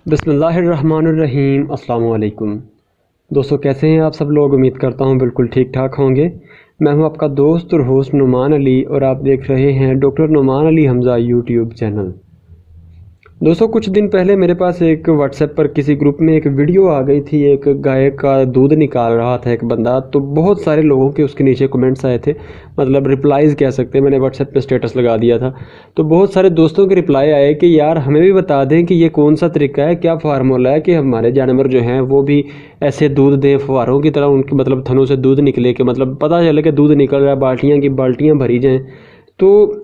बिस्मिल्लाहिर्रहमानिर्रहीम। अस्सलाम वालेकुम दोस्तों, कैसे हैं आप सब लोग। उम्मीद करता हूं बिल्कुल ठीक ठाक होंगे। मैं हूं आपका दोस्त और होस्ट नोमान अली और आप देख रहे हैं doctor Noman Ali Hamza YouTube channel. दोस्तों, कुछ दिन पहले मेरे पास एक व्हाट्सएप पर किसी ग्रुप में एक वीडियो आ गई थी। एक गाय का दूध निकाल रहा था एक बंदा, तो बहुत सारे लोगों के उसके नीचे कमेंट्स आए थे, मतलब रिप्लाईज़ कह सकते हैं। मैंने व्हाट्सएप पे स्टेटस लगा दिया था तो बहुत सारे दोस्तों के रिप्लाई आए कि यार हमें भी बता दें कि ये कौन सा तरीका है, क्या फार्मूला है कि हमारे जानवर जो हैं वो भी ऐसे दूध दें फुहारों की तरह, उनके मतलब थनों से दूध निकले, कि मतलब पता चले कि दूध निकल रहा है, बाल्टियाँ की बाल्टियाँ भरी जाएँ। तो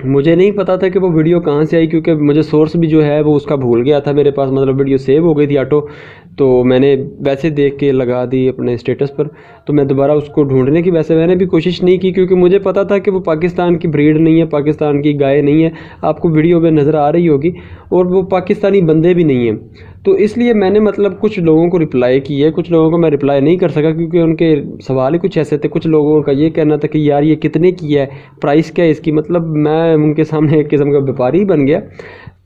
मुझे नहीं पता था कि वो वीडियो कहाँ से आई, क्योंकि मुझे सोर्स भी जो है वो उसका भूल गया था मेरे पास, मतलब वीडियो सेव हो गई थी ऑटो। तो मैंने वैसे देख के लगा दी अपने स्टेटस पर। तो मैं दोबारा उसको ढूंढने की वैसे मैंने भी कोशिश नहीं की, क्योंकि मुझे पता था कि वो पाकिस्तान की ब्रीड नहीं है, पाकिस्तान की गाय नहीं है। आपको वीडियो में नज़र आ रही होगी, और वो पाकिस्तानी बंदे भी नहीं हैं। तो इसलिए मैंने मतलब कुछ लोगों को रिप्लाई की है, कुछ लोगों को मैं रिप्लाई नहीं कर सका, क्योंकि उनके सवाल ही कुछ ऐसे थे। कुछ लोगों का ये कहना था कि यार ये कितने की है, प्राइस क्या है इसकी, मतलब मैं उनके सामने एक किस्म का व्यापारी बन गया।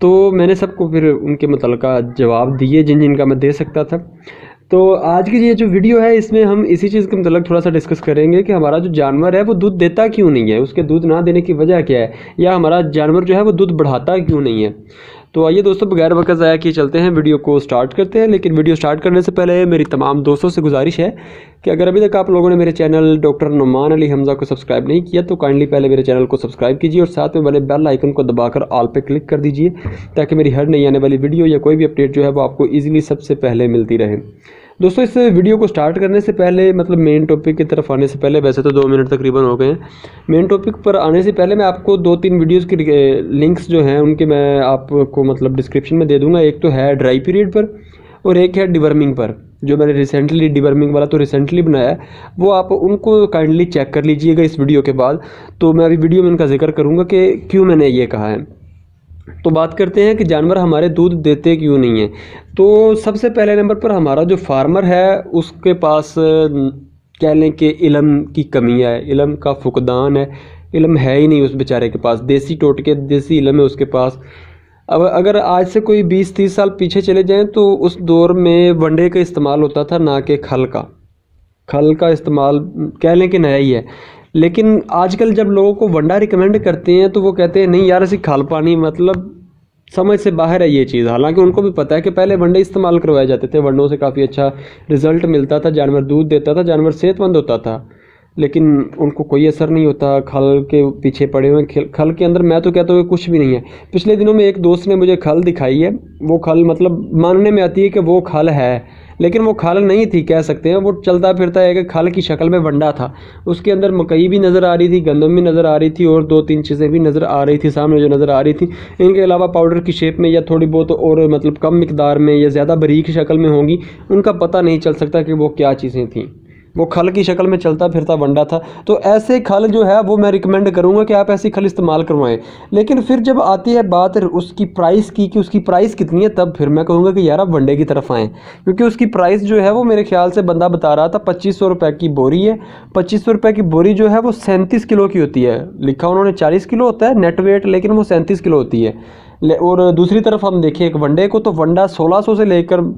तो मैंने सबको फिर उनके मुतल्लिका जवाब दिए जिन जिनका मैं दे सकता था। तो आज की ये जो वीडियो है इसमें हम इसी चीज़ के मतलब थोड़ा सा डिस्कस करेंगे कि हमारा जो जानवर है वो दूध देता क्यों नहीं है, उसके दूध ना देने की वजह क्या है, या हमारा जानवर जो है वो दूध बढ़ाता क्यों नहीं है। तो आइए दोस्तों, बगैर वक्त ज़ाया किए चलते हैं, वीडियो को स्टार्ट करते हैं। लेकिन वीडियो स्टार्ट करने से पहले मेरी तमाम दोस्तों से गुजारिश है कि अगर अभी तक आप लोगों ने मेरे चैनल डॉक्टर नोमान अली हमज़ा को सब्सक्राइब नहीं किया तो काइंडली पहले मेरे चैनल को सब्सक्राइब कीजिए और साथ में बने बेल आइकन को दबाकर ऑल पे क्लिक कर दीजिए, ताकि मेरी हर नई आने वाली वीडियो या कोई भी अपडेट जो है वो आपको ईजिली सबसे पहले मिलती रहे। दोस्तों, इस वीडियो को स्टार्ट करने से पहले, मतलब मेन टॉपिक की तरफ आने से पहले, वैसे तो 2 मिनट तकरीबन हो गए हैं, मेन टॉपिक पर आने से पहले मैं आपको 2-3 वीडियोस की लिंक्स जो हैं उनके मैं आपको मतलब डिस्क्रिप्शन में दे दूंगा। एक तो है ड्राई पीरियड पर और एक है डिवर्मिंग पर, जो मैंने रिसेंटली डिवर्मिंग वाला तो रिसेंटली बनाया है, वो आप उनको काइंडली चेक कर लीजिएगा इस वीडियो के बाद। तो मैं अभी वीडियो में उनका जिक्र करूँगा कि क्यों मैंने ये कहा है। तो बात करते हैं कि जानवर हमारे दूध देते क्यों नहीं हैं। तो सबसे पहले नंबर पर हमारा जो फार्मर है उसके पास कह लें कि इल्म की कमी है, इल्म का फुकदान है, इल्म है ही नहीं उस बेचारे के पास। देसी टोटके देसी इल्म है उसके पास। अब अगर आज से कोई 20-30 साल पीछे चले जाएं तो उस दौर में वनडे का इस्तेमाल होता था, ना कि खल का इस्तेमाल कह लें कि नया ही है। लेकिन आजकल जब लोगों को वंडा रिकमेंड करते हैं तो वो कहते हैं नहीं यार ऐसी खाल पानी, मतलब समझ से बाहर है ये चीज़। हालांकि उनको भी पता है कि पहले वंडे इस्तेमाल करवाए जाते थे, वंडों से काफ़ी अच्छा रिजल्ट मिलता था, जानवर दूध देता था, जानवर सेहतमंद होता था, लेकिन उनको कोई असर नहीं होता। खल के पीछे पड़े हुए, खल के अंदर मैं तो कहता हूँ कि कुछ भी नहीं है। पिछले दिनों में एक दोस्त ने मुझे खल दिखाई है, वो खल मतलब मानने में आती है कि वो खल है, लेकिन वो खल नहीं थी कह सकते हैं। वो चलता फिरता है कि खल की शक्ल में वंडा था, उसके अंदर मकई भी नज़र आ रही थी, गंदम भी नज़र आ रही थी, और 2-3 चीज़ें भी नज़र आ रही थी सामने जो नज़र आ रही थी। इनके अलावा पाउडर की शेप में या थोड़ी बहुत और मतलब कम मिकदार में या ज़्यादा बारीक शक्ल में होंगी, उनका पता नहीं चल सकता कि वो क्या चीज़ें थीं। वो खल की शक्ल में चलता फिरता वंडा था। तो ऐसे खल जो है वो मैं रिकमेंड करूँगा कि आप ऐसी खल इस्तेमाल करवाएं। लेकिन फिर जब आती है बात उसकी प्राइस की कि उसकी प्राइस कितनी है, तब फिर मैं कहूँगा कि यार आप वनडे की तरफ आएँ, क्योंकि उसकी प्राइस जो है वो मेरे ख्याल से बंदा बता रहा था 2500 रुपये की बोरी है। 2500 रुपये की बोरी जो है वो 37 किलो की होती है। लिखा उन्होंने 40 किलो होता है नेट वेट, लेकिन वो 37 किलो होती है। और दूसरी तरफ हम देखें एक वनडे को, तो वंडा 1600 से लेकर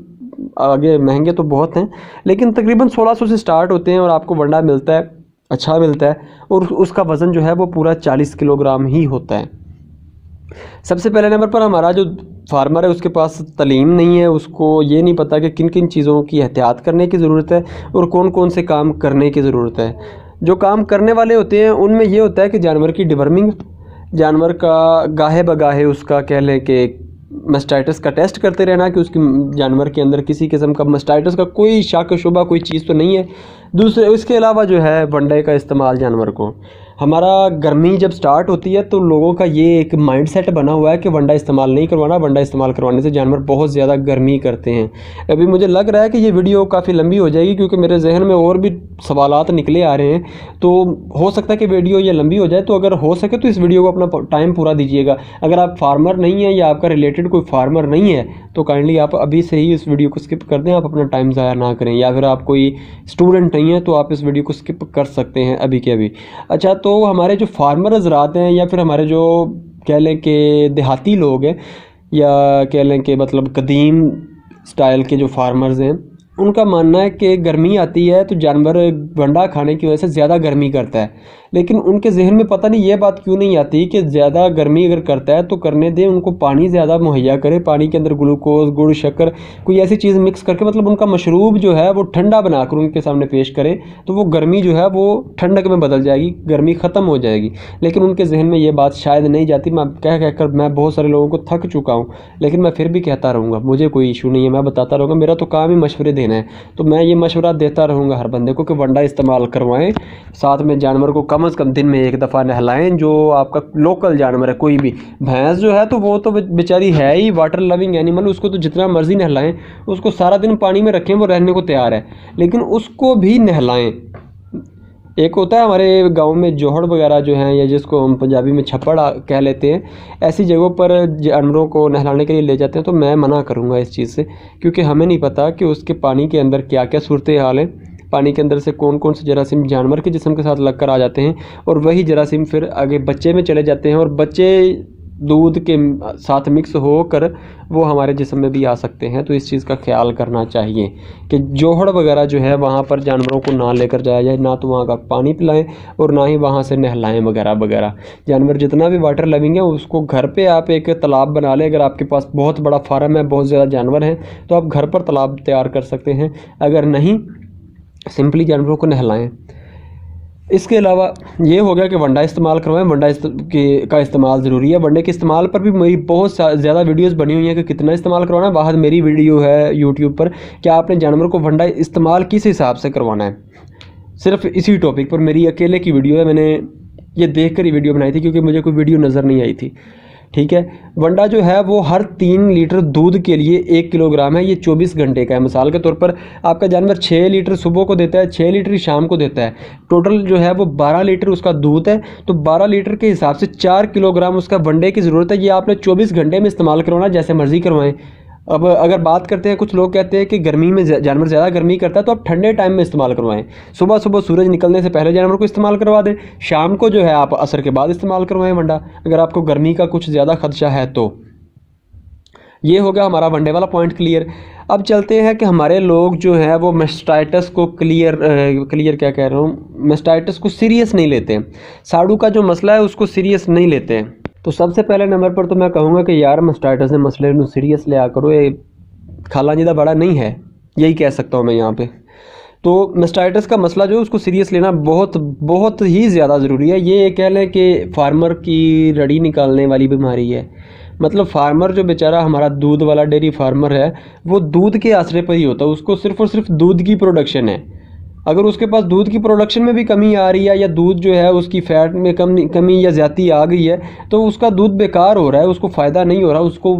आगे महंगे तो बहुत हैं, लेकिन तकरीबन 1600 से स्टार्ट होते हैं और आपको वंडा मिलता है, अच्छा मिलता है, और उसका वज़न जो है वो पूरा 40 किलोग्राम ही होता है। सबसे पहले नंबर पर हमारा जो फार्मर है उसके पास तालीम नहीं है, उसको ये नहीं पता कि किन किन चीज़ों की एहतियात करने की ज़रूरत है और कौन कौन से काम करने की ज़रूरत है। जो काम करने वाले होते हैं उनमें ये होता है कि जानवर की डिवर्मिंग, जानवर का गाहे बगाहे उसका कह लें कि मस्टाइटिस का टेस्ट करते रहना कि उसकी जानवर के अंदर किसी किस्म का मस्टाइटिस का कोई शक शुबा कोई चीज़ तो नहीं है। दूसरे इसके अलावा जो है वनडे का इस्तेमाल जानवर को, हमारा गर्मी जब स्टार्ट होती है तो लोगों का ये एक माइंडसेट बना हुआ है कि वंडा इस्तेमाल नहीं करवाना, वंडा इस्तेमाल करवाने से जानवर बहुत ज़्यादा गर्मी करते हैं। अभी मुझे लग रहा है कि ये वीडियो काफ़ी लंबी हो जाएगी, क्योंकि मेरे जहन में और भी सवालात निकले आ रहे हैं, तो हो सकता है कि वीडियो ये लंबी हो जाए। तो अगर हो सके तो इस वीडियो को अपना टाइम पूरा दीजिएगा। अगर आप फार्मर नहीं हैं या आपका रिलेटेड कोई फार्मर नहीं है तो काइंडली आप अभी से ही इस वीडियो को स्किप कर दें, आप अपना टाइम ज़ाया ना करें। या फिर आप कोई स्टूडेंट नहीं है तो आप इस वीडियो को स्किप कर सकते हैं अभी के अभी। अच्छा, तो हमारे जो फार्मर हज़रात हैं या फिर हमारे जो कह लें कि देहाती लोग हैं, या कह लें कि मतलब कदीम स्टाइल के जो फार्मर्स हैं, उनका मानना है कि गर्मी आती है तो जानवर वंडा खाने की वजह से ज़्यादा गर्मी करता है, लेकिन उनके जहन में पता नहीं ये बात क्यों नहीं आती कि ज़्यादा गर्मी अगर करता है तो करने दें, उनको पानी ज़्यादा मुहैया करे, पानी के अंदर ग्लूकोज, गुड़, शक्कर, कोई ऐसी चीज़ मिक्स करके मतलब उनका मशरूब जो है वो ठंडा बनाकर उनके सामने पेश करे, तो वो गर्मी जो है वो ठंडक में बदल जाएगी, गर्मी ख़त्म हो जाएगी। लेकिन उनके जहन में ये बात शायद नहीं जाती। मैं कह कर मैं बहुत सारे लोगों को थक चुका हूँ, लेकिन मैं फिर भी कहता रहूँगा, मुझे कोई इशू नहीं है, मैं बताता रहूँगा, मेरा तो काम ही मशवरे देना है। तो मैं ये मशवरा देता रहूँगा हर बंदे को कि वंडा इस्तेमाल करवाएं, साथ में जानवर को कम से कम दिन में एक दफ़ा नहलाएं। जो आपका लोकल जानवर है, कोई भी भैंस जो है तो वो तो बेचारी है ही वाटर लविंग एनिमल, उसको तो जितना मर्जी नहलाएं, उसको सारा दिन पानी में रखें, वो रहने को तैयार है, लेकिन उसको भी नहलाएं। एक होता है हमारे गांव में जोहड़ वगैरह जो हैं, या जिसको हम पंजाबी में छप्पड़ कह लेते हैं, ऐसी जगहों पर जानवरों को नहलाने के लिए ले जाते हैं। तो मैं मना करूंगा इस चीज़ से, क्योंकि हमें नहीं पता कि उसके पानी के अंदर क्या क्या सूरत हाल है, पानी के अंदर से कौन कौन से जरासीम जानवर के जिस्म के साथ लग कर आ जाते हैं, और वही जरासीम फिर आगे बच्चे में चले जाते हैं, और बच्चे दूध के साथ मिक्स होकर वो हमारे जिस्म में भी आ सकते हैं। तो इस चीज़ का ख्याल करना चाहिए कि जोहड़ वगैरह जो है वहाँ पर जानवरों को ना लेकर जाया जाए, ना तो वहाँ का पानी पिलाएं और ना ही वहाँ से नहलाएं वगैरह वगैरह। जानवर जितना भी वाटर लविंग है उसको घर पे आप एक तालाब बना लें। अगर आपके पास बहुत बड़ा फार्म है, बहुत ज़्यादा जानवर हैं, तो आप घर पर तालाब तैयार कर सकते हैं। अगर नहीं, सिंपली जानवरों को नहलाएं। इसके अलावा ये हो गया कि वंडा इस्तेमाल करवाएं। वंडा का इस्तेमाल ज़रूरी है। वंडे के इस्तेमाल पर भी मेरी बहुत ज़्यादा वीडियोस बनी हुई हैं कि कितना इस्तेमाल करवाना है। बाहर मेरी वीडियो है यूट्यूब पर कि आपने जानवर को वंडा इस्तेमाल किस हिसाब से करवाना है। सिर्फ इसी टॉपिक पर मेरी अकेले की वीडियो है, मैंने ये देख कर ही वीडियो बनाई थी क्योंकि मुझे कोई वीडियो नज़र नहीं आई थी। ठीक है, वंडा जो है वो हर 3 लीटर दूध के लिए 1 किलोग्राम है। ये 24 घंटे का है। मिसाल के तौर पर आपका जानवर 6 लीटर सुबह को देता है, 6 लीटर शाम को देता है। टोटल जो है वो 12 लीटर उसका दूध है। तो 12 लीटर के हिसाब से 4 किलोग्राम उसका वंडे की ज़रूरत है। ये आपने 24 घंटे में इस्तेमाल करवाना, जैसे मर्ज़ी करवाएं। अब अगर बात करते हैं, कुछ लोग कहते हैं कि गर्मी में जानवर ज़्यादा गर्मी करता है, तो आप ठंडे टाइम में इस्तेमाल करवाएं। सुबह सुबह सूरज निकलने से पहले जानवर को इस्तेमाल करवा दें। शाम को जो है आप असर के बाद इस्तेमाल करवाएं वंडा, अगर आपको गर्मी का कुछ ज़्यादा खदशा है तो। ये हो गया हमारा वनडे वाला पॉइंट क्लियर। अब चलते हैं कि हमारे लोग जो है वो मेस्टाइटिस को क्या कह रहा हूँ, मेस्टाइटिस को सीरियस नहीं लेते हैं। साड़ू का जो मसला है उसको सीरियस नहीं लेते हैं। तो सबसे पहले नंबर पर तो मैं कहूँगा कि यार मेस्टाइटिस के मसले को सीरियस लिया करो, ये खाला जी दा बड़ा नहीं है, यही कह सकता हूँ मैं यहाँ पे। तो मेस्टाइटिस का मसला जो है उसको सीरियस लेना बहुत बहुत ही ज़्यादा ज़रूरी है। ये कह लें कि फार्मर की रड़ी निकालने वाली बीमारी है। मतलब फार्मर जो बेचारा हमारा दूध वाला डेयरी फार्मर है, वो दूध के आसरे पर ही होता है। उसको सिर्फ और सिर्फ दूध की प्रोडक्शन है। अगर उसके पास दूध की प्रोडक्शन में भी कमी आ रही है, या दूध जो है उसकी फ़ैट में कमी या ज़्यादती आ गई है, तो उसका दूध बेकार हो रहा है, उसको फ़ायदा नहीं हो रहा, उसको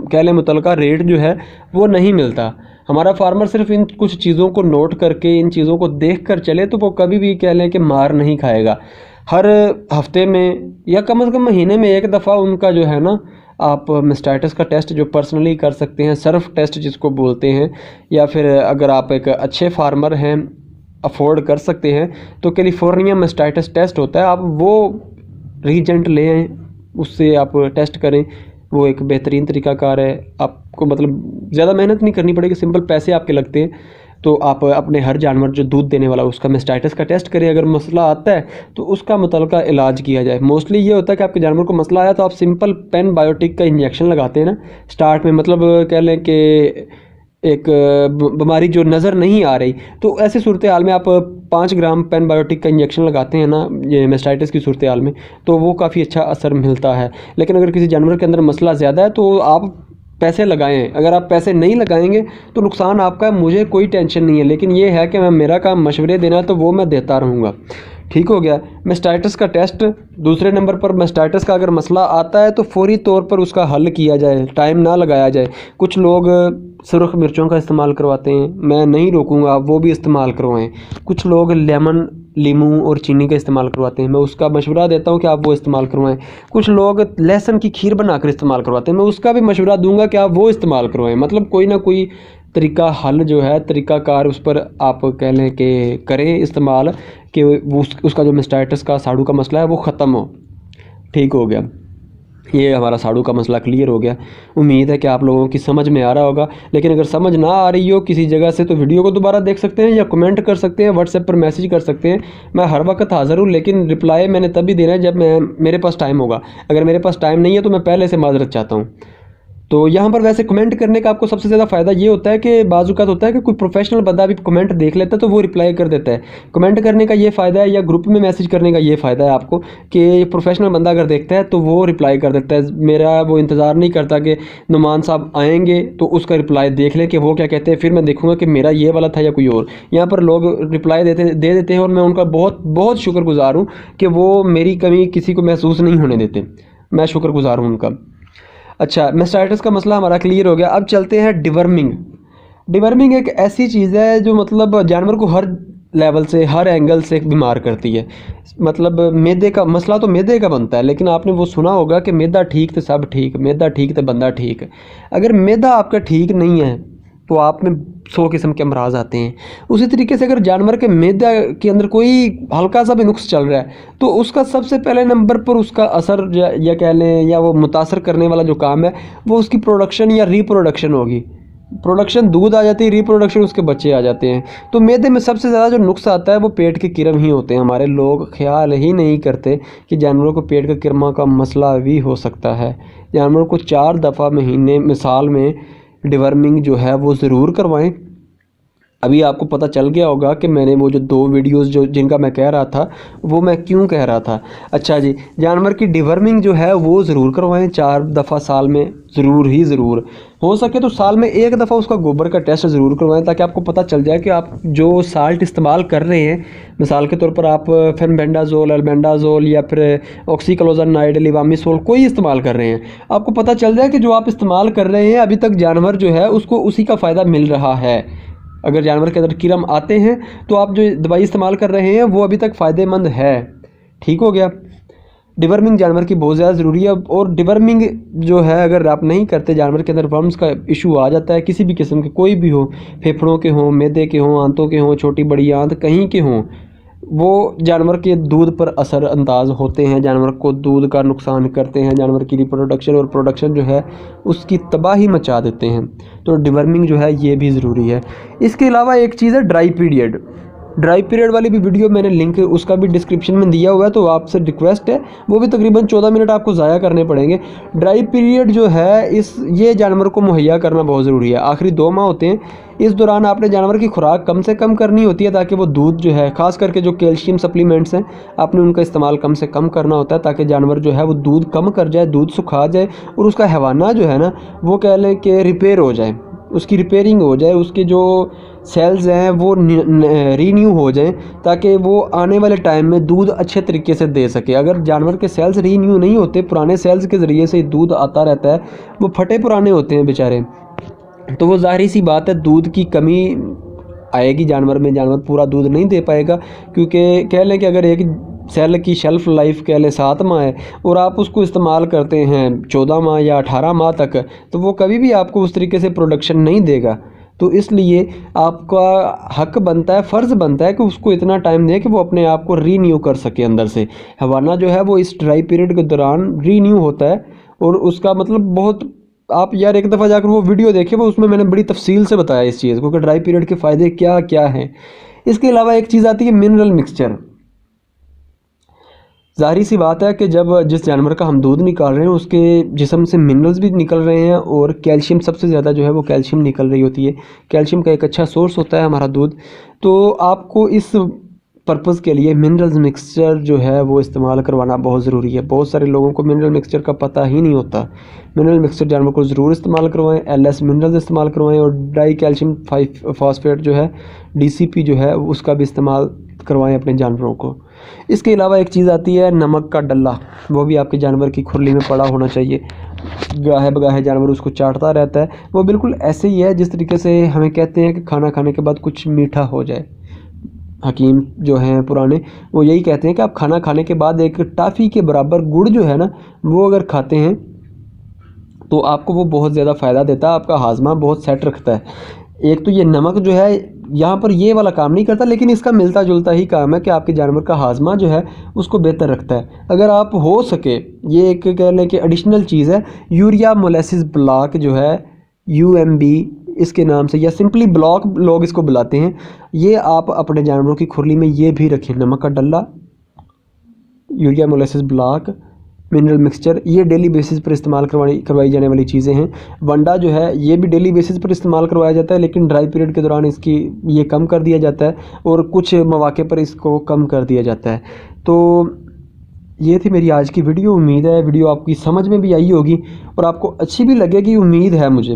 कह लें मुतलका रेट जो है वो नहीं मिलता। हमारा फार्मर सिर्फ इन कुछ चीज़ों को नोट करके, इन चीज़ों को देख कर चले तो वो कभी भी कह लें कि मार नहीं खाएगा। हर हफ्ते में या कम से कम महीने में एक दफ़ा उनका जो है ना, आप मेस्टाइटिस का टेस्ट जो पर्सनली कर सकते हैं, सर्फ टेस्ट जिसको बोलते हैं। या फिर अगर आप एक अच्छे फार्मर हैं, अफोर्ड कर सकते हैं, तो कैलिफोर्निया मेस्टाइटिस टेस्ट होता है, आप वो रीजेंट ले आएँ, उससे आप टेस्ट करें। वो एक बेहतरीन तरीक़ाकार है। आपको मतलब ज़्यादा मेहनत नहीं करनी पड़ेगी, सिंपल पैसे आपके लगते हैं। तो आप अपने हर जानवर जो दूध देने वाला उसका मेस्टाइटिस का टेस्ट करें। अगर मसला आता है तो उसका मुतलका इलाज किया जाए। मोस्टली ये होता है कि आपके जानवर को मसला आया तो आप सिंपल पेन बायोटिक का इंजेक्शन लगाते हैं ना स्टार्ट में, मतलब कह लें कि एक बीमारी जो नज़र नहीं आ रही, तो ऐसी सूरत हाल में आप 5 ग्राम पेन बायोटिक का इंजेक्शन लगाते हैं ना ये मेस्टाइटिस की सूरत हाल में, तो वो काफ़ी अच्छा असर मिलता है। लेकिन अगर किसी जानवर के अंदर मसला ज़्यादा है तो आप पैसे लगाएं। अगर आप पैसे नहीं लगाएंगे तो नुकसान आपका है, मुझे कोई टेंशन नहीं है। लेकिन ये है कि मेरा काम मशवरे देना, तो वो मैं देता रहूँगा। ठीक हो गया। मेस्टाइटिस का टेस्ट। दूसरे नंबर पर मेस्टाइटिस का अगर मसला आता है तो फौरी तौर पर उसका हल किया जाए, टाइम ना लगाया जाए। कुछ लोग सुरख मिर्चों का इस्तेमाल करवाते हैं, मैं नहीं रोकूंगा, आप वो भी इस्तेमाल करवाएं। कुछ लोग लेमन, लीमू और चीनी का इस्तेमाल करवाते हैं, मैं उसका मशवरा देता हूं कि आप वो इस्तेमाल करवाएं। कुछ लोग लहसुन की खीर बनाकर इस्तेमाल करवाते हैं, मैं उसका भी मशवरा दूंगा कि आप वो इस्तेमाल करवाएं। मतलब कोई ना कोई तरीका हल जो है, तरीक़ाकार उस पर आप कह लें कि करें इस्तेमाल, कि वो उसका जो मेस्टाइटिस का साड़ू का मसला है वो ख़त्म हो। ठीक हो गया। ये हमारा साड़ू का मसला क्लियर हो गया। उम्मीद है कि आप लोगों की समझ में आ रहा होगा। लेकिन अगर समझ ना आ रही हो किसी जगह से तो वीडियो को दोबारा देख सकते हैं या कमेंट कर सकते हैं, व्हाट्सएप पर मैसेज कर सकते हैं। मैं हर वक्त हाज़िर हूँ, लेकिन रिप्लाई मैंने तभी देना है जब मेरे पास टाइम होगा। अगर मेरे पास टाइम नहीं है तो मैं पहले से माजरत चाहता हूँ। तो यहाँ पर वैसे कमेंट करने का आपको सबसे ज़्यादा फ़ायदा ये होता है कि बाज़ औक़ात होता है कि कोई प्रोफेशनल बंदा भी कमेंट देख लेता है तो वो रिप्लाई कर देता है। कमेंट करने का ये फ़ायदा है या ग्रुप में मैसेज करने का ये फ़ायदा है आपको कि प्रोफेशनल बंदा अगर देखता है तो वो रिप्लाई कर देता है। मेरा वो इंतज़ार नहीं करता कि नुमान साहब आएँगे तो उसका रिप्लाई देख लें कि वो क्या कहते हैं, फिर मैं देखूँगा कि मेरा ये वाला था या कोई और। यहाँ पर लोग रिप्लाई दे देते हैं और मैं उनका बहुत बहुत शुक्रगुज़ार हूँ कि वो मेरी कमी किसी को महसूस नहीं होने देते। मैं शुक्रगुज़ार हूँ उनका। अच्छा, मैस्टाइटिस का मसला हमारा क्लियर हो गया। अब चलते हैं डिवर्मिंग। डिवर्मिंग एक ऐसी चीज़ है जो मतलब जानवर को हर लेवल से, हर एंगल से बीमार करती है। मतलब मैदे का मसला तो मैदे का बनता है, लेकिन आपने वो सुना होगा कि मैदा ठीक तो सब ठीक, मैदा ठीक तो बंदा ठीक। अगर मैदा आपका ठीक नहीं है तो आप में 100 किस्म के अमराज आते हैं। उसी तरीके से अगर जानवर के मैदा के अंदर कोई हल्का सा भी नुक्स चल रहा है तो उसका सबसे पहले नंबर पर उसका असर या कह लें या वो मुतासर करने वाला जो काम है वो उसकी प्रोडक्शन या रिप्रोडक्शन होगी। प्रोडक्शन दूध आ जाती है, रिप्रोडक्शन उसके बच्चे आ जाते हैं। तो मैदे में सबसे ज़्यादा जो नुक्स आता है वो पेट के किरम ही होते हैं। हमारे लोग ख्याल ही नहीं करते कि जानवरों को पेट के किरमा का मसला भी हो सकता है। जानवरों को 4 दफ़ा महीने में, साल में डिवर्मिंग जो है वो ज़रूर करवाएं। अभी आपको पता चल गया होगा कि मैंने वो जो 2 वीडियोस जो जिनका मैं कह रहा था वो मैं क्यों कह रहा था। अच्छा जी, जानवर की डिवर्मिंग जो है वो ज़रूर करवाएं 4 दफ़ा साल में, ज़रूर ही ज़रूर। हो सके तो साल में 1 दफ़ा उसका गोबर का टेस्ट ज़रूर करवाएं ताकि आपको पता चल जाए कि आप जो साल्ट इस्तेमाल कर रहे हैं, मिसाल के तौर पर आप फेनबेंडाजोल, अल्बेंडाजोल या फिर ऑक्सीक्लोजोनाइड, लिवामिसोल कोई इस्तेमाल कर रहे हैं, आपको पता चल जाए कि जो आप इस्तेमाल कर रहे हैं अभी तक जानवर जो है उसको उसी का फ़ायदा मिल रहा है। अगर जानवर के अंदर कीड़म आते हैं तो आप जो दवाई इस्तेमाल कर रहे हैं वो अभी तक फ़ायदेमंद है। ठीक हो गया। डिवर्मिंग जानवर की बहुत ज़्यादा ज़रूरी है। और डिवर्मिंग जो है अगर आप नहीं करते, जानवर के अंदर वर्म्स का इशू आ जाता है किसी भी किस्म के, कोई भी हो, फेफड़ों के हों, मैदे के हों, आंतों के हों, छोटी बड़ी आंत कहीं के हों, वो जानवर के दूध पर असर अंदाज होते हैं, जानवर को दूध का नुकसान करते हैं, जानवर की रिप्रोडक्शन और प्रोडक्शन जो है उसकी तबाही मचा देते हैं। तो डिवर्मिंग जो है ये भी ज़रूरी है। इसके अलावा एक चीज़ है ड्राई पीरियड। ड्राई पीरियड वाली भी वीडियो मैंने लिंक उसका भी डिस्क्रिप्शन में दिया हुआ है, तो आपसे रिक्वेस्ट है, वो भी तकरीबन 14 मिनट आपको ज़ाया करने पड़ेंगे। ड्राई पीरियड जो है ये जानवर को मुहैया करना बहुत ज़रूरी है। आखिरी 2 माह होते हैं, इस दौरान आपने जानवर की खुराक कम से कम करनी होती है ताकि वो दूध जो है, ख़ास करके जो कैल्शियम सप्लीमेंट्स हैं, आपने उनका इस्तेमाल कम से कम करना होता है ताकि जानवर जो है वो दूध कम कर जाए, दूध सुखा जाए और उसका हैवाना जो है ना वो कह लें कि रिपेयर हो जाए, उसकी रिपेयरिंग हो जाए, उसके जो सेल्स हैं वो रीन्यू हो जाएं ताकि वो आने वाले टाइम में दूध अच्छे तरीके से दे सके। अगर जानवर के सेल्स रीन्यू नहीं होते, पुराने सेल्स के ज़रिए से दूध आता रहता है, वो फटे पुराने होते हैं बेचारे, तो वो जाहिर सी बात है दूध की कमी आएगी जानवर में, जानवर पूरा दूध नहीं दे पाएगा। क्योंकि कह लें कि अगर एक सेल की शेल्फ़ लाइफ कह लें 7 माह है और आप उसको इस्तेमाल करते हैं 14 माह या 18 माह तक, तो वो कभी भी आपको उस तरीके से प्रोडक्शन नहीं देगा। तो इसलिए आपका हक बनता है, फ़र्ज़ बनता है कि उसको इतना टाइम दें कि वो अपने आप को रीन्यू कर सके अंदर से। हवाना जो है वो इस ड्राई पीरियड के दौरान रीन्यू होता है और उसका मतलब बहुत, आप यार एक दफ़ा जाकर वो वीडियो देखें, वो उसमें मैंने बड़ी तफसील से बताया इस चीज़ को कि ड्राई पीरियड के फ़ायदे क्या क्या हैं। इसके अलावा एक चीज़ आती है मिनरल मिक्सचर। ज़ाहिर सी बात है कि जब जिस जानवर का हम दूध निकाल रहे हैं उसके जिस्म से मिनरल्स भी निकल रहे हैं और कैल्शियम सबसे ज़्यादा जो है वो कैल्शियम निकल रही होती है। कैल्शियम का एक अच्छा सोर्स होता है हमारा दूध। तो आपको इस पर्पज़ के लिए मिनरल्स मिक्सचर जो है वो इस्तेमाल करवाना बहुत ज़रूरी है। बहुत सारे लोगों को मिनरल मिक्सचर का पता ही नहीं होता। मिनरल मिक्सचर जानवर को ज़रूर इस्तेमाल करवाएं, LS मिनरल्स इस्तेमाल करवाएं और डाई कैल्शियम फॉस्फेट जो है DCP जो है उसका भी इस्तेमाल करवाएं अपने जानवरों को। इसके अलावा एक चीज़ आती है नमक का डल्ला, वो भी आपके जानवर की खुरली में पड़ा होना चाहिए। गाहे बगाहे जानवर उसको चाटता रहता है, वो बिल्कुल ऐसे ही है जिस तरीके से हमें कहते हैं कि खाना खाने के बाद कुछ मीठा हो जाए। हकीम जो हैं पुराने वो यही कहते हैं कि आप खाना खाने के बाद एक टाफ़ी के बराबर गुड़ जो है ना वो अगर खाते हैं तो आपको वो बहुत ज़्यादा फ़ायदा देता है, आपका हाजमा बहुत सेट रखता है। एक तो ये नमक जो है यहाँ पर ये वाला काम नहीं करता, लेकिन इसका मिलता जुलता ही काम है कि आपके जानवर का हाजमा जो है उसको बेहतर रखता है। अगर आप हो सके, ये एक कह लें कि एडिशनल चीज़ है, यूरिया मोलेसिस ब्लॉक जो है, UMB इसके नाम से या सिंपली ब्लॉक लोग इसको बुलाते हैं, ये आप अपने जानवरों की खुरली में ये भी रखें। नमक का डल्ला, urea molasses block, mineral mixture, ये डेली बेसिस पर इस्तेमाल करवाई जाने वाली चीज़ें हैं। वंडा जो है ये भी डेली बेसिस पर इस्तेमाल करवाया जाता है, लेकिन ड्राई पीरियड के दौरान इसकी ये कम कर दिया जाता है और कुछ मौके पर इसको कम कर दिया जाता है। तो ये थी मेरी आज की वीडियो। उम्मीद है वीडियो आपकी समझ में भी आई होगी और आपको अच्छी भी लगेगी, उम्मीद है मुझे।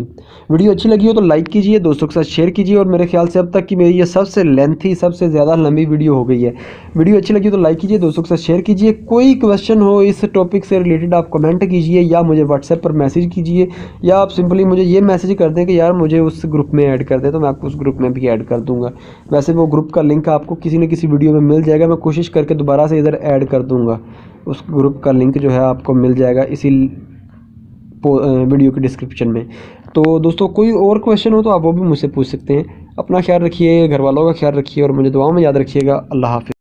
वीडियो अच्छी लगी हो तो लाइक कीजिए, दोस्तों के साथ शेयर कीजिए, और मेरे ख्याल से अब तक की मेरी ये सबसे लेंथी, सबसे ज़्यादा लंबी वीडियो हो गई है। वीडियो अच्छी लगी तो लाइक कीजिए, दोस्तों के साथ शेयर कीजिए। कोई क्वेश्चन हो इस टॉपिक से रिलेटेड आप कमेंट कीजिए या मुझे व्हाट्सएप पर मैसेज कीजिए, या आप सिंपली मुझे ये मैसेज कर दें कि यार मुझे उस ग्रुप में ऐड कर दें, तो मैं आपको उस ग्रुप में भी ऐड कर दूँगा। वैसे वो ग्रुप का लिंक आपको किसी न किसी वीडियो में मिल जाएगा, मैं कोशिश करके दोबारा से इधर ऐड कर दूँगा। उस ग्रुप का लिंक जो है आपको मिल जाएगा इसी वीडियो के डिस्क्रिप्शन में। तो दोस्तों कोई और क्वेश्चन हो तो आप वो भी मुझसे पूछ सकते हैं। अपना ख्याल रखिए, घर वालों का ख्याल रखिए और मुझे दुआओं में याद रखिएगा। अल्लाह हाफ़िज़।